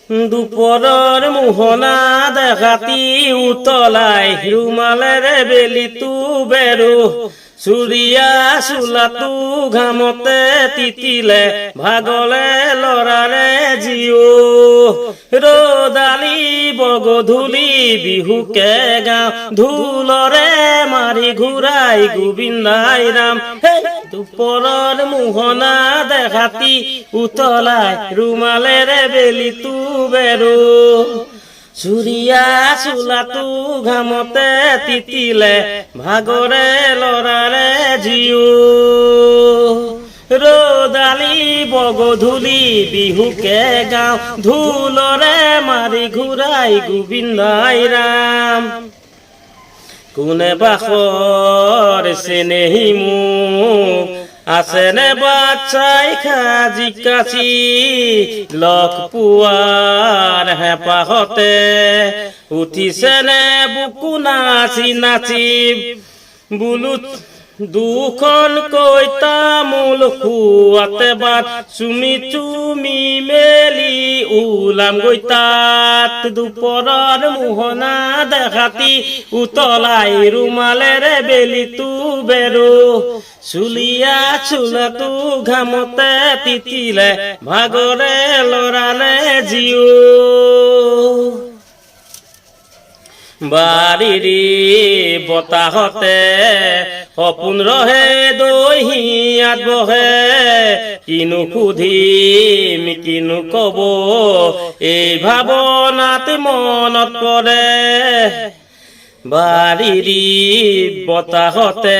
দুপৰৰ মোহনা দেখাতি উতলাই ৰুমালেৰে বেলিটো বেৰো চুৰিয়া চোলাটো ঘামতে তিতিলে ভাগলে লৰাৰে জীও ৰদালি বগধূলি বিহুকে গাওঁ ঢোলৰে মাৰি ঘূৰাই গোবিন্দাই ৰাম দুপৰৰ মোহনা দেখাতি উতলাই ৰুমালেৰে বেলিটো বেৰো চুৰিয়া চোলাটো ঘামতে তিতিলে ভাগৰে লৰাৰে জীও ৰদালি বগধূলি বিহুকে গাওঁ ঢোলৰে মাৰি ঘূৰাই গোবিন্দাই ৰাম কোনে বাখৰ চেনেহী মোক আছেনে বাচ্চাই খাজি কাছি লগ পোৱাৰ হেঁপাহতে উঠিছেনে বুকু নাচি নাচি বোলো দুখনকৈ তামোল খোৱাতে বাট চুমি চুমি মেলি ওলামগৈ তাত দুপৰৰ মোহনা দেখাতি উতলাই ৰুমালেৰে বেলিটো বেৰো চুলিয়া চোলাটো ঘামতে তিতিলে ভাগৰে লৰালে জীও বাৰীৰি বতাহতে সপোন ৰহে দহিয়াত বহে কিনো সুধিম কিনো কব এই ভাৱনাত মনত পৰে বাৰীৰি বতাহতে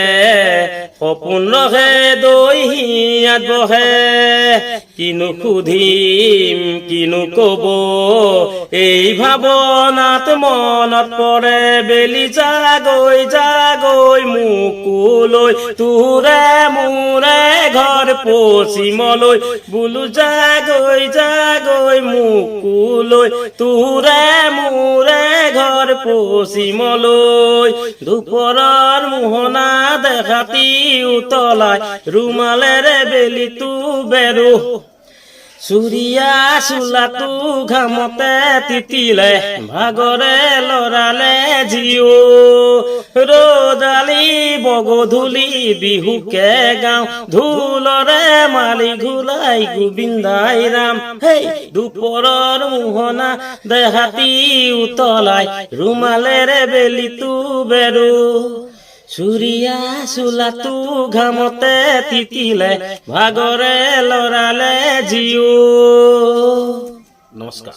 সপোন ৰহে দহিয়াত বহে কিনো সুধিম কিনো কব এই ভাৱনাত মনত পৰে বেলি জাগৈ জাগৈ মুকুলৈ তোৰে মোৰে ঘৰ পশ্চিমলৈ বোলো জাগৈ জাগৈ মুকুলৈ তোৰে মোৰে ঘৰ পশ্চিমলৈ দুপৰৰ মোহনা দেখাতি উতলাই ৰুমালেৰে বেলিটো বেৰো চুৰিয়া চোলাটো ঘামতে তিতিলে ভাগৰে লৰালে জীও ৰদালি বগধূলি বিহুকে গাওঁ ঢোলৰে মাৰি ঘূৰাই গোবিন্দাই ৰাম দুপৰৰ মোহনা দেখাতি উতলাই ৰুমালেৰে বেলিটো বেৰো চুৰিয়া চোলাটো ঘামতে তিতিলে ভাগৰে লৰালে জীও নমস্কাৰ।